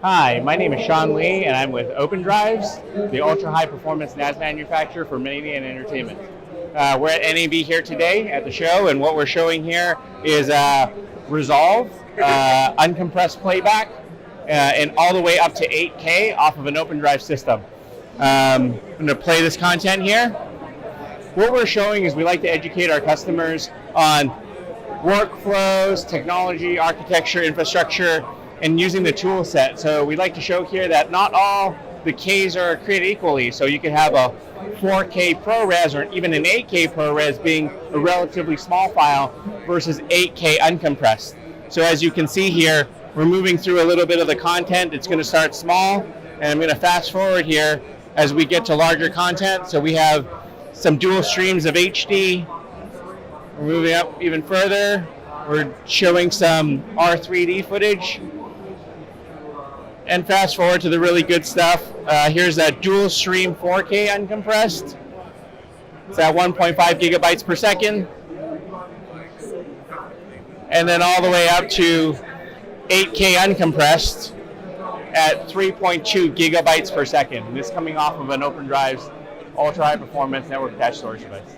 Hi, my name is Sean Lee, and I'm with OpenDrives, the ultra-high performance NAS manufacturer for media and entertainment. We're at NAB here today at the show, and what we're showing here is Resolve, uncompressed playback, and all the way up to 8K off of an OpenDrive system. I'm going to play this content here. What we're showing is we like to educate our customers on workflows, technology, architecture, infrastructure, and using the tool set. So we like to show here that not all the Ks are created equally. So you can have a 4K ProRes or even an 8K ProRes being a relatively small file versus 8K uncompressed. So as you can see here, we're moving through a little bit of the content. It's going to start small, and I'm going to fast forward here as we get to larger content. So we have some dual streams of HD. We're moving up even further. We're showing some R3D footage. And fast forward to the really good stuff. Here's that dual stream 4K uncompressed. It's at 1.5 gigabytes per second. And then all the way up to 8K uncompressed at 3.2 gigabytes per second. And this coming off of an OpenDrives ultra high performance network attached storage device.